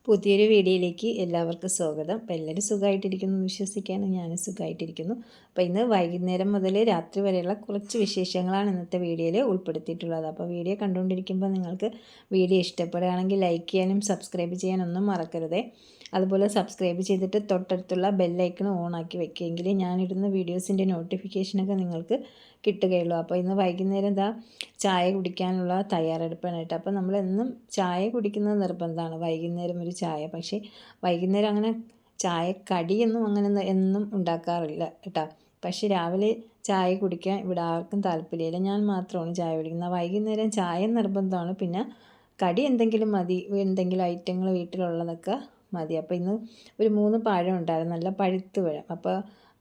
പുതിയൊരു വീഡിയോയിലേക്ക് എല്ലാവർക്കും സ്വാഗതം. അപ്പോൾ എല്ലാവരും സുഖമായിട്ടിരിക്കുന്നു വിശ്വസിക്കാണ്. ഞാനും സുഖമായിട്ടിരിക്കുന്നു. അപ്പോൾ ഇന്ന് വൈകുന്നേരം മുതൽ രാത്രി വരെയുള്ള കുറച്ച് വിശേഷങ്ങളാണ് ഇന്നത്തെ വീഡിയോയിൽ ഉൾപ്പെടുത്തിയിട്ടുള്ളത്. അപ്പോൾ വീഡിയോ കണ്ടുകൊണ്ടിരിക്കുമ്പോൾ നിങ്ങൾക്ക് വീഡിയോ ഇഷ്ടപ്പെടുകയാണെങ്കിൽ ലൈക്ക് ചെയ്യാനും സബ്സ്ക്രൈബ് ചെയ്യാനൊന്നും മറക്കരുതേ. അതുപോലെ സബ്സ്ക്രൈബ് ചെയ്തിട്ട് തൊട്ടടുത്തുള്ള ബെല്ലൈക്കൺ ഓൺ ആക്കി വെക്കുകയെങ്കിൽ ഞാനിടുന്ന വീഡിയോസിൻ്റെ നോട്ടിഫിക്കേഷനൊക്കെ നിങ്ങൾക്ക് കിട്ടുകയുള്ളൂ. അപ്പോൾ ഇന്ന് വൈകുന്നേരം ചായ കുടിക്കാനുള്ള തയ്യാറെടുപ്പാണ് കേട്ടോ. അപ്പോൾ നമ്മളെന്നും ചായ കുടിക്കുന്നത് നിർബന്ധമാണ്, വൈകുന്നേരം ഒരു ചായ. പക്ഷേ വൈകുന്നേരം അങ്ങനെ ചായ കടിയൊന്നും അങ്ങനെ എന്നും ഉണ്ടാക്കാറില്ല കേട്ടോ. പക്ഷേ രാവിലെ ചായ കുടിക്കാൻ ഇവിടെ ആർക്കും താല്പര്യമില്ല, ഞാൻ മാത്രമാണ് ചായ കുടിക്കുന്നത്. വൈകുന്നേരം ചായ നിർബന്ധമാണ്, പിന്നെ കടി എന്തെങ്കിലും മതി, എന്തെങ്കിലും ഐറ്റങ്ങൾ വീട്ടിലുള്ളതൊക്കെ മതി. അപ്പോൾ ഇന്ന് ഒരു 3 പഴം ഉണ്ടായിരുന്നു, നല്ല പഴുത്ത് പഴം. അപ്പോൾ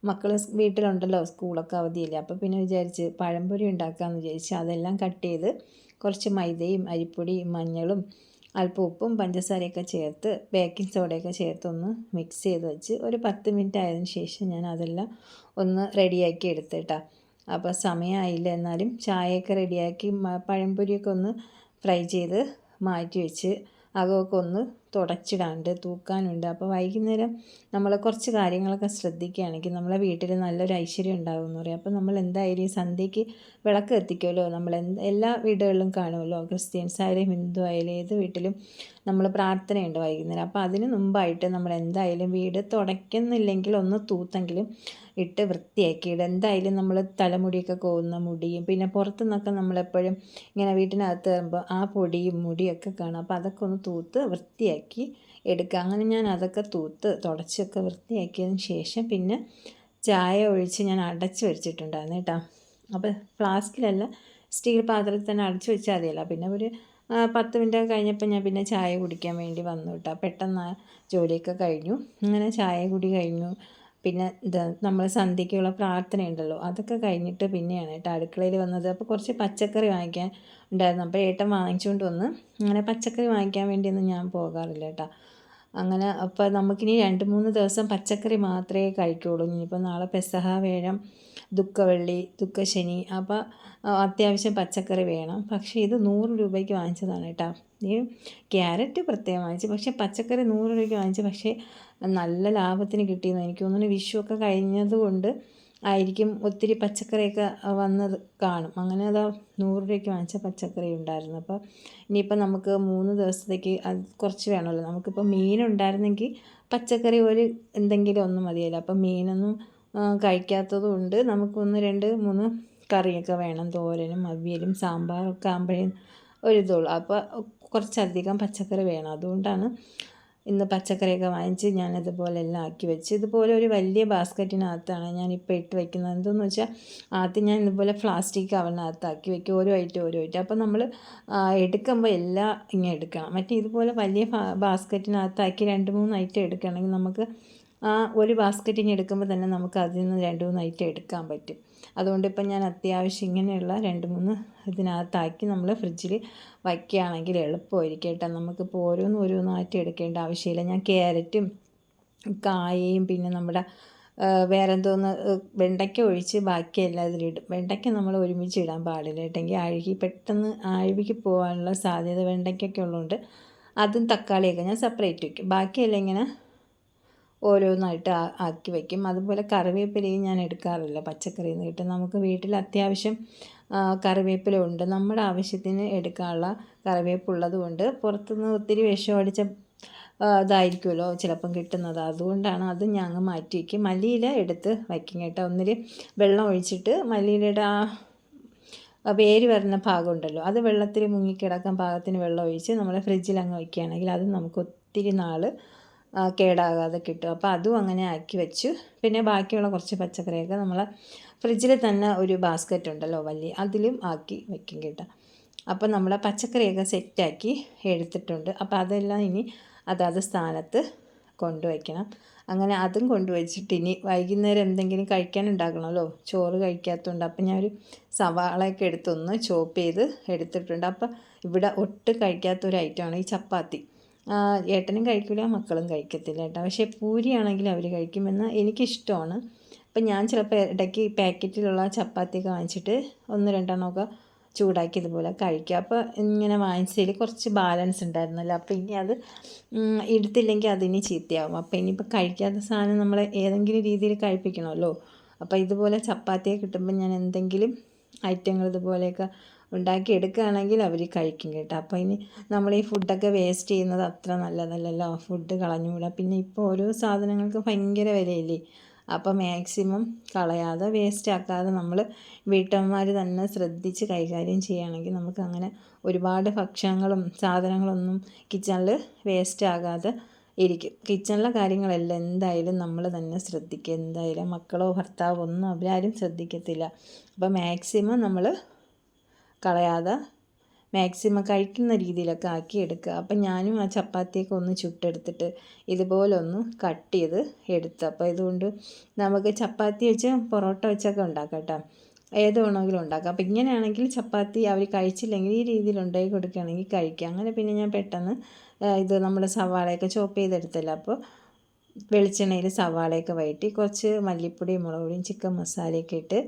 മക്കൾ വീട്ടിലുണ്ടല്ലോ, സ്കൂളൊക്കെ അവധിയില്ല. അപ്പോൾ പിന്നെ വിചാരിച്ച് പഴംപൊരി ഉണ്ടാക്കാമെന്ന് വിചാരിച്ച് അതെല്ലാം കട്ട് ചെയ്ത് കുറച്ച് മൈദയും അരിപ്പൊടിയും മഞ്ഞളും അല്പം ഉപ്പും പഞ്ചസാരയൊക്കെ ചേർത്ത് ബേക്കിംഗ് സോഡയൊക്കെ ചേർത്ത് ഒന്ന് മിക്സ് ചെയ്ത് വെച്ച് ഒരു 10 മിനിറ്റ് ആയതിനു ശേഷം ഞാൻ അതെല്ലാം ഒന്ന് റെഡിയാക്കി എടുത്തിട്ടാ. അപ്പോൾ സമയമായില്ല, എന്നാലും ചായയൊക്കെ റെഡിയാക്കി പഴംപൊരിയൊക്കെ ഒന്ന് ഫ്രൈ ചെയ്ത് മാറ്റി വെച്ച് അകമൊക്കെ ഒന്ന് തുടച്ചിടാണ്ട് തൂക്കാനുണ്ട്. അപ്പോൾ വൈകുന്നേരം നമ്മൾ കുറച്ച് കാര്യങ്ങളൊക്കെ ശ്രദ്ധിക്കുകയാണെങ്കിൽ നമ്മളെ വീട്ടിൽ നല്ലൊരു ഐശ്വര്യം ഉണ്ടാകും എന്ന് പറയും. അപ്പോൾ നമ്മൾ എന്തായാലും ഈ സന്ധ്യയ്ക്ക് വിളക്ക് കത്തിക്കുമല്ലോ. നമ്മൾ എല്ലാ വീടുകളിലും കാണുമല്ലോ, ക്രിസ്ത്യൻസ് ആയാലും ഹിന്ദു ആയാലും ഏത് വീട്ടിലും നമ്മൾ പ്രാർത്ഥനയുണ്ട് വൈകുന്നേരം. അപ്പോൾ അതിന് മുമ്പായിട്ട് നമ്മൾ എന്തായാലും വീട് തുടയ്ക്കുന്നില്ലെങ്കിൽ ഒന്ന് തൂത്തെങ്കിലും ഇട്ട് വൃത്തിയാക്കിയിട്ട്, എന്തായാലും നമ്മൾ തലമുടിയൊക്കെ കോവുന്ന മുടിയും പിന്നെ പുറത്തുനിന്നൊക്കെ നമ്മളെപ്പോഴും ഇങ്ങനെ വീട്ടിനകത്ത് വരുമ്പോൾ ആ പൊടിയും മുടിയൊക്കെ കാണും. അപ്പോൾ അതൊക്കെ ഒന്ന് തൂത്ത് വൃത്തിയാക്കി എടുക്കുക. അങ്ങനെ ഞാൻ അതൊക്കെ തൂത്ത് തുടച്ചൊക്കെ വൃത്തിയാക്കിയതിന് ശേഷം പിന്നെ ചായ ഒഴിച്ച് ഞാൻ അടച്ച് വെച്ചിട്ടുണ്ടായിരുന്നു കേട്ടോ. അപ്പോൾ ഫ്ലാസ്കിലല്ല, സ്റ്റീൽ പാത്രത്തിൽ തന്നെ അടച്ച് വെച്ചാൽ മതിയല്ലോ. പിന്നെ ഒരു 10 മിനിറ്റ് കഴിഞ്ഞപ്പോൾ ഞാൻ പിന്നെ ചായ കുടിക്കാൻ വേണ്ടി വന്നു കേട്ടോ. പെട്ടെന്ന് ജോലിയൊക്കെ കഴിഞ്ഞു. അങ്ങനെ ചായ കുടി കഴിഞ്ഞു. പിന്നെ നമ്മൾ സന്ധ്യയ്ക്കുള്ള പ്രാർത്ഥനയുണ്ടല്ലോ, അതൊക്കെ കഴിഞ്ഞിട്ട് പിന്നെയാണ് കേട്ടോ അടുക്കളയിൽ വന്നത്. അപ്പോൾ കുറച്ച് പച്ചക്കറി വാങ്ങിക്കാൻ ഉണ്ടായിരുന്നു. അപ്പോൾ ഏട്ടൻ വാങ്ങിച്ചുകൊണ്ട് വന്ന്. അങ്ങനെ പച്ചക്കറി വാങ്ങിക്കാൻ വേണ്ടിയൊന്നും ഞാൻ പോകാറില്ല കേട്ടോ. അങ്ങനെ അപ്പോൾ നമുക്കിനി 2-3 ദിവസം പച്ചക്കറി മാത്രമേ കഴിക്കുകയുള്ളൂ. ഇനിയിപ്പോൾ നാളെ പെസഹ, വേഴം, ദുഃഖവെള്ളി, ദുഃഖശനി. അപ്പോൾ അത്യാവശ്യം പച്ചക്കറി വേണം. പക്ഷേ ഇത് 100 രൂപയ്ക്ക് വാങ്ങിച്ചതാണ് കേട്ടോ. ഈ ക്യാരറ്റ് പ്രത്യേകം വാങ്ങിച്ചു, പക്ഷേ പച്ചക്കറി 100 രൂപയ്ക്ക് വാങ്ങിച്ചു. പക്ഷേ നല്ല ലാഭത്തിന് കിട്ടിയെന്ന് എനിക്ക് തോന്നുന്നു. വിഷുവൊക്കെ കഴിഞ്ഞതുകൊണ്ട് ആയിരിക്കും ഒത്തിരി പച്ചക്കറിയൊക്കെ വന്നത് കാണും. അങ്ങനെ 100 രൂപയ്ക്ക് വാങ്ങിച്ച പച്ചക്കറി ഉണ്ടായിരുന്നു. അപ്പോൾ ഇനിയിപ്പോൾ നമുക്ക് 3 ദിവസത്തേക്ക് അത് കുറച്ച് വേണമല്ലോ. നമുക്കിപ്പോൾ മീനുണ്ടായിരുന്നെങ്കിൽ പച്ചക്കറി എന്തെങ്കിലും ഒന്നും മതിയല്ലോ. അപ്പം മീനൊന്നും കഴിക്കാത്തത് കൊണ്ട് നമുക്കൊന്ന് 2-3 കറിയൊക്കെ വേണം. തോരനും അവിയലും സാമ്പാറൊക്കെ ആകുമ്പോഴേ ഒരിതുള്ളൂ. അപ്പോൾ കുറച്ചധികം പച്ചക്കറി വേണം. അതുകൊണ്ടാണ് ഇന്ന് പച്ചക്കറിയൊക്കെ വാങ്ങിച്ച് ഞാനിതുപോലെ എല്ലാം ആക്കി വെച്ച് ഇതുപോലെ ഒരു വലിയ ബാസ്ക്കറ്റിനകത്താണ് ഞാനിപ്പോൾ ഇട്ട് വയ്ക്കുന്നത്. എന്തെന്ന് വെച്ചാൽ ആദ്യം ഞാൻ ഇതുപോലെ പ്ലാസ്റ്റിക് കവറിനകത്താക്കി വയ്ക്കും, ഓരോ ഐറ്റം. അപ്പോൾ നമ്മൾ എടുക്കുമ്പോൾ എല്ലാം ഇങ്ങനെ എടുക്കണം. മറ്റേ ഇതുപോലെ വലിയ ബാസ്ക്കറ്റിനകത്താക്കി 2-3 ഐറ്റം എടുക്കുകയാണെങ്കിൽ നമുക്ക് ഒരു ബാസ്ക്കറ്റിന് എടുക്കുമ്പോൾ തന്നെ നമുക്ക് അതിൽ നിന്ന് 2-3 ഐറ്റം എടുക്കാൻ പറ്റും. അതുകൊണ്ട് ഇപ്പം ഞാൻ അത്യാവശ്യം ഇങ്ങനെയുള്ള 2-3 ഇതിനകത്താക്കി നമ്മൾ ഫ്രിഡ്ജിൽ വയ്ക്കുകയാണെങ്കിൽ എളുപ്പമായിരിക്കും കേട്ടോ. നമുക്കിപ്പോൾ ഓരോന്നായിട്ട് എടുക്കേണ്ട ആവശ്യമില്ല. ഞാൻ ക്യാരറ്റും കായയും പിന്നെ നമ്മുടെ വേറെ എന്തോന്ന് വെണ്ടയ്ക്ക ഒഴിച്ച് ബാക്കിയെല്ലാം ഇതിലിടും. വെണ്ടയ്ക്ക നമ്മൾ ഒരുമിച്ച് ഇടാൻ പാടില്ല കേട്ടെങ്കിൽ പെട്ടെന്ന് അഴുകി പോകാനുള്ള സാധ്യത വെണ്ടയ്ക്കൊക്കെ ഉള്ളതുകൊണ്ട് അതും തക്കാളിയൊക്കെ ഞാൻ സെപ്പറേറ്റ് വയ്ക്കും. ബാക്കിയെല്ലാം ഇങ്ങനെ ഓരോന്നായിട്ട് ആക്കി വയ്ക്കും. അതുപോലെ കറിവേപ്പിലയും ഞാൻ എടുക്കാറില്ല പച്ചക്കറിയിൽ നിന്ന് കിട്ടും. നമുക്ക് വീട്ടിൽ അത്യാവശ്യം കറിവേപ്പില ഉണ്ട്, നമ്മുടെ ആവശ്യത്തിന് എടുക്കാനുള്ള കറിവേപ്പുള്ളത് കൊണ്ട് പുറത്തുനിന്ന് ഒത്തിരി വിഷം അടിച്ച ഇതായിരിക്കുമല്ലോ ചിലപ്പം കിട്ടുന്നത്. അതുകൊണ്ടാണ് അത് ഞങ്ങൾ മാറ്റി വയ്ക്കും. മല്ലിയില എടുത്ത് വയ്ക്കും കേട്ടോ. ഒന്നിൽ വെള്ളം ഒഴിച്ചിട്ട് മല്ലിയിലയുടെ വേര് വരുന്ന ഭാഗമുണ്ടല്ലോ, അത് വെള്ളത്തിൽ മുങ്ങിക്കിടക്കാൻ പാകത്തിന് വെള്ളം ഒഴിച്ച് നമ്മൾ ഫ്രിഡ്ജിൽ അങ്ങ് വയ്ക്കുകയാണെങ്കിൽ അത് നമുക്ക് ഒത്തിരി നാൾ കേടാകാതെ കിട്ടും. അപ്പോൾ അതും അങ്ങനെ ആക്കി വെച്ചു. പിന്നെ ബാക്കിയുള്ള കുറച്ച് പച്ചക്കറിയൊക്കെ നമ്മൾ ഫ്രിഡ്ജിൽ തന്നെ ഒരു ബാസ്ക്കറ്റ് ഉണ്ടല്ലോ വലിയ, അതിലും ആക്കി വയ്ക്കും കേട്ടോ. അപ്പോൾ നമ്മൾ പച്ചക്കറിയൊക്കെ സെറ്റാക്കി എടുത്തിട്ടുണ്ട്. അപ്പോൾ അതെല്ലാം ഇനി അതാത് സ്ഥാനത്ത് കൊണ്ടുവയ്ക്കണം. അങ്ങനെ അതും കൊണ്ടുവച്ചിട്ട് ഇനി വൈകുന്നേരം എന്തെങ്കിലും കഴിക്കാനുണ്ടാക്കണമല്ലോ, ചോറ് കഴിക്കാത്തതുകൊണ്ട്. അപ്പം ഞാനൊരു സവാളയൊക്കെ എടുത്തൊന്ന് ചോപ്പ് ചെയ്ത് എടുത്തിട്ടുണ്ട്. അപ്പം ഇവിടെ ഒട്ടും കഴിക്കാത്തൊരു ഐറ്റമാണ് ഈ ചപ്പാത്തി. ഏട്ടനും കഴിക്കില്ല, മക്കളും കഴിക്കത്തില്ല കേട്ടോ. പക്ഷേ പൂരിയാണെങ്കിൽ അവർ കഴിക്കുമെന്ന് എനിക്കിഷ്ടമാണ്. അപ്പം ഞാൻ ചിലപ്പോൾ ഇടയ്ക്ക് പാക്കറ്റിലുള്ള ചപ്പാത്തിയൊക്കെ വാങ്ങിച്ചിട്ട് 1-2 എണ്ണമൊക്കെ ചൂടാക്കി ഇതുപോലെ കഴിക്കുക. അപ്പോൾ ഇങ്ങനെ വാങ്ങിച്ചതിൽ കുറച്ച് ബാലൻസ് ഉണ്ടായിരുന്നല്ലോ, അപ്പോൾ ഇനി അത് എടുത്തില്ലെങ്കിൽ അതിന് ചീത്തയാവും. അപ്പോൾ ഇനിയിപ്പോൾ കഴിക്കാത്ത സാധനം നമ്മൾ ഏതെങ്കിലും രീതിയിൽ കഴിപ്പിക്കണമല്ലോ. അപ്പോൾ ഇതുപോലെ ചപ്പാത്തിയെ കിട്ടുമ്പോൾ ഞാൻ എന്തെങ്കിലും ഐറ്റങ്ങൾ ഇതുപോലെയൊക്കെ ഉണ്ടാക്കി എടുക്കുകയാണെങ്കിൽ അവർ കഴിക്കും കേട്ടോ. അപ്പോൾ ഇനി നമ്മൾ ഈ ഫുഡൊക്കെ വേസ്റ്റ് ചെയ്യുന്നത് അത്ര നല്ലതല്ലല്ലോ, ഫുഡ് കളഞ്ഞുകൂടാ. പിന്നെ ഇപ്പോൾ ഓരോ സാധനങ്ങൾക്ക് ഭയങ്കര വിലയില്ലേ. അപ്പോൾ മാക്സിമം കളയാതെ വേസ്റ്റ് ആക്കാതെ നമ്മൾ വീട്ടമ്മമാർ തന്നെ ശ്രദ്ധിച്ച് കൈകാര്യം ചെയ്യുകയാണെങ്കിൽ നമുക്ക് അങ്ങനെ ഒരുപാട് ഭക്ഷണങ്ങളും സാധനങ്ങളൊന്നും കിച്ചണിൽ വേസ്റ്റ് ആകാതെ ഇരിക്കും. കിച്ചണിലെ കാര്യങ്ങളെല്ലാം എന്തായാലും നമ്മൾ തന്നെ ശ്രദ്ധിക്കുക. എന്തായാലും മക്കളോ ഭർത്താവോ ഒന്നും അവരാരും ശ്രദ്ധിക്കത്തില്ല. അപ്പോൾ മാക്സിമം നമ്മൾ കളയാതെ മാക്സിമം കഴിക്കുന്ന രീതിയിലൊക്കെ ആക്കി എടുക്കുക. അപ്പം ഞാനും ആ ചപ്പാത്തിയൊക്കെ ഒന്ന് ചുട്ടെടുത്തിട്ട് ഇതുപോലെ ഒന്ന് കട്ട് ചെയ്ത് എടുത്തു. അപ്പോൾ ഇതുകൊണ്ട് നമുക്ക് ചപ്പാത്തി വെച്ച് പൊറോട്ട വെച്ചൊക്കെ ഉണ്ടാക്കാം കേട്ടോ, ഏത് വേണമെങ്കിലും ഉണ്ടാക്കാം. അപ്പോൾ ഇങ്ങനെയാണെങ്കിൽ ചപ്പാത്തി അവർ കഴിച്ചില്ലെങ്കിൽ ഈ രീതിയിൽ ഉണ്ടാക്കി കൊടുക്കുകയാണെങ്കിൽ കഴിക്കാം. അങ്ങനെ പിന്നെ ഞാൻ പെട്ടെന്ന് ഇത് നമ്മുടെ സവാളയൊക്കെ ചോപ്പ് ചെയ്തെടുത്തല്ലോ, അപ്പോൾ വെളിച്ചെണ്ണയിൽ സവാളയൊക്കെ വഴറ്റി കുറച്ച് മല്ലിപ്പൊടിയും മുളക് പൊടിയും ചിക്കൻ മസാലയൊക്കെ ഇട്ട്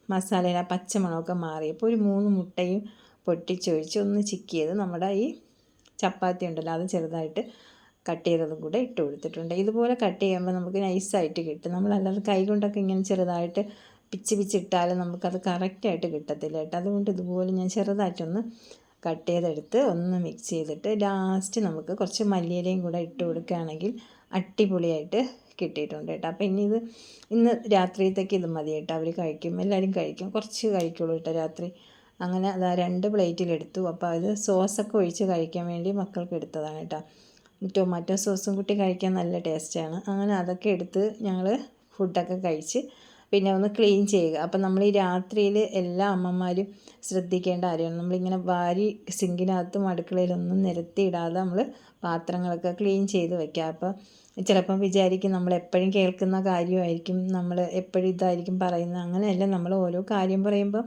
മസാലയുടെ പച്ചമണമൊക്കെ മാറിയപ്പോൾ ഒരു 3 മുട്ടയും പൊട്ടിച്ചൊഴിച്ച് ഒന്ന് ചിക്ക് ചെയ്ത് നമ്മുടെ ഈ ചപ്പാത്തി ഉണ്ടല്ലോ അത് ചെറുതായിട്ട് കട്ട് ചെയ്തതും കൂടെ ഇട്ട് കൊടുത്തിട്ടുണ്ട്. ഇതുപോലെ കട്ട് ചെയ്യുമ്പോൾ നമുക്ക് നൈസായിട്ട് കിട്ടും. നമ്മളല്ലാതെ കൈ കൊണ്ടൊക്കെ ഇങ്ങനെ ചെറുതായിട്ട് പിച്ചിട്ടാലും നമുക്കത് കറക്റ്റായിട്ട് കിട്ടത്തില്ല കേട്ടോ. അതുകൊണ്ട് ഇതുപോലെ ഞാൻ ചെറുതായിട്ടൊന്ന് കട്ട് ചെയ്തെടുത്ത് ഒന്ന് മിക്സ് ചെയ്തിട്ട് ലാസ്റ്റ് നമുക്ക് കുറച്ച് മല്ലിയിലയും കൂടെ ഇട്ട് കൊടുക്കുകയാണെങ്കിൽ അടിപൊളിയായിട്ട് കിട്ടിയിട്ടുണ്ട് കേട്ടോ. അപ്പോൾ ഇന്ന് രാത്രിയത്തേക്ക് ഇത് മതി കേട്ടോ. അവർ കഴിക്കും, എല്ലാവരും കഴിക്കും, കുറച്ച് കഴിക്കുള്ളൂ കേട്ടോ രാത്രി. അങ്ങനെ അതാ 2 പ്ലേറ്റിലെടുത്തു. അപ്പോൾ അത് സോസൊക്കെ ഒഴിച്ച് കഴിക്കാൻ വേണ്ടി മക്കൾക്ക് എടുത്തതാണ് കേട്ടോ. ടൊമാറ്റോ സോസും കൂട്ടി കഴിക്കാൻ നല്ല ടേസ്റ്റാണ്. അങ്ങനെ അതൊക്കെ എടുത്ത് ഞങ്ങൾ ഫുഡൊക്കെ കഴിച്ച് പിന്നെ ഒന്ന് ക്ലീൻ ചെയ്യുക. അപ്പം നമ്മൾ ഈ രാത്രിയിൽ എല്ലാ അമ്മമാരും ശ്രദ്ധിക്കേണ്ട കാര്യമാണ്. നമ്മളിങ്ങനെ വാരി സിങ്കിനകത്തും അടുക്കളയിലൊന്നും നിരത്തിയിടാതെ നമ്മൾ പാത്രങ്ങളൊക്കെ ക്ലീൻ ചെയ്ത് വയ്ക്കുക. അപ്പോൾ ചിലപ്പം വിചാരിക്കും നമ്മൾ എപ്പോഴും കേൾക്കുന്ന കാര്യമായിരിക്കും, നമ്മൾ എപ്പോഴും ഇതായിരിക്കും പറയുന്നത്. അങ്ങനെയല്ല, നമ്മൾ ഓരോ കാര്യം പറയുമ്പോൾ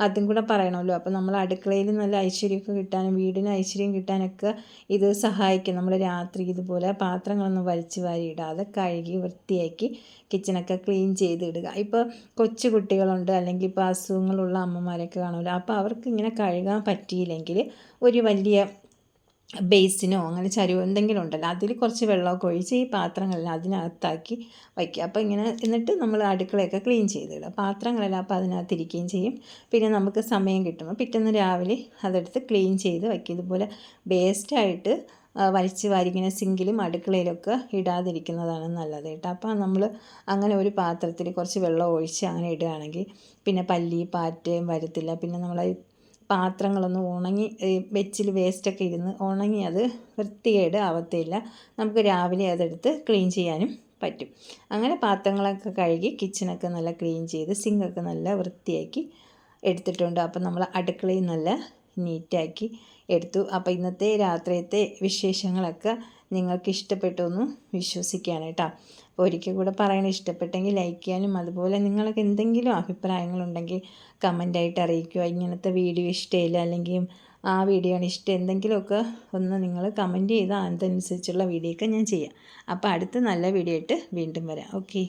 അതും കൂടെ പറയണമല്ലോ. അപ്പോൾ നമ്മൾ അടുക്കളയിൽ നല്ല ഐശ്വര്യമൊക്കെ കിട്ടാനും വീടിന് ഐശ്വര്യം കിട്ടാനൊക്കെ ഇത് സഹായിക്കും. നമ്മൾ രാത്രി ഇതുപോലെ പാത്രങ്ങളൊന്നും വലിച്ചു വാരി ഇടാതെ കഴുകി വൃത്തിയാക്കി കിച്ചണൊക്കെ ക്ലീൻ ചെയ്തിടുക. ഇപ്പോൾ കൊച്ചു കുട്ടികളുണ്ട്, അല്ലെങ്കിൽ ഇപ്പോൾ അസുഖങ്ങളുള്ള അമ്മമാരൊക്കെ കാണുമല്ലോ. അപ്പോൾ അവർക്ക് ഇങ്ങനെ കഴുകാൻ പറ്റിയില്ലെങ്കിൽ ഒരു വലിയ ബേസിനോ അങ്ങനെ ചരുവോ എന്തെങ്കിലും ഉണ്ടല്ലോ, അതിൽ കുറച്ച് വെള്ളമൊക്കെ ഒഴിച്ച് ഈ പാത്രങ്ങളെല്ലാം അതിനകത്താക്കി വയ്ക്കുക. അപ്പോൾ ഇങ്ങനെ എന്നിട്ട് നമ്മൾ അടുക്കളയൊക്കെ ക്ലീൻ ചെയ്തിടുക. പാത്രങ്ങളെല്ലാം അപ്പോൾ അതിനകത്തിരിക്കുകയും ചെയ്യും. പിന്നെ നമുക്ക് സമയം കിട്ടുമ്പോൾ പിറ്റേന്ന് രാവിലെ അതെടുത്ത് ക്ലീൻ ചെയ്ത് വയ്ക്കുക. ഇതുപോലെ വേസ്റ്റായിട്ട് വലിച്ച് വാരി ഇങ്ങനെ സിങ്കിലും അടുക്കളയിലൊക്കെ ഇടാതിരിക്കുന്നതാണ് നല്ലത് കേട്ടോ. അപ്പോൾ നമ്മൾ അങ്ങനെ ഒരു പാത്രത്തിൽ കുറച്ച് വെള്ളം ഒഴിച്ച് അങ്ങനെ ഇടുകയാണെങ്കിൽ പിന്നെ പല്ലി പാറ്റയും വരത്തില്ല. പിന്നെ നമ്മൾ പാത്രങ്ങളൊന്നും ഉണങ്ങി വെച്ചിൽ വേസ്റ്റൊക്കെ ഇരുന്ന് ഉണങ്ങി അത് വൃത്തികേട് ആവത്തില്ല. നമുക്ക് രാവിലെ അതെടുത്ത് ക്ലീൻ ചെയ്യാനും പറ്റും. അങ്ങനെ പാത്രങ്ങളൊക്കെ കഴുകി കിച്ചണൊക്കെ നല്ല ക്ലീൻ ചെയ്ത് സിങ്കൊക്കെ നല്ല വൃത്തിയാക്കി എടുത്തിട്ടുണ്ട്. അപ്പോൾ നമ്മൾ അടുക്കളയിൽ നല്ല നീറ്റാക്കി എടുത്തു. അപ്പോൾ ഇന്നത്തെ രാത്രിയത്തെ വിശേഷങ്ങളൊക്കെ നിങ്ങൾക്ക് ഇഷ്ടപ്പെട്ടു എന്ന് വിശ്വസിക്കുകയാണ് കേട്ടോ. അപ്പോൾ ഒരിക്കൽ കൂടെ പറയണം, ഇഷ്ടപ്പെട്ടെങ്കിൽ ലൈക്ക് ചെയ്യാനും അതുപോലെ നിങ്ങൾക്ക് എന്തെങ്കിലും അഭിപ്രായങ്ങളുണ്ടെങ്കിൽ കമൻ്റായിട്ട് അറിയിക്കുക. ഇങ്ങനത്തെ വീഡിയോ ഇഷ്ടമില്ല അല്ലെങ്കിൽ ആ വീഡിയോ ആണ് ഇഷ്ടം എന്തെങ്കിലുമൊക്കെ ഒന്ന് നിങ്ങൾ കമൻറ്റ് ചെയ്താൽ അതനുസരിച്ചുള്ള വീഡിയോ ഒക്കെ ഞാൻ ചെയ്യാം. അപ്പോൾ അടുത്ത നല്ല വീഡിയോ ആയിട്ട് വീണ്ടും വരാം. ഓക്കെ.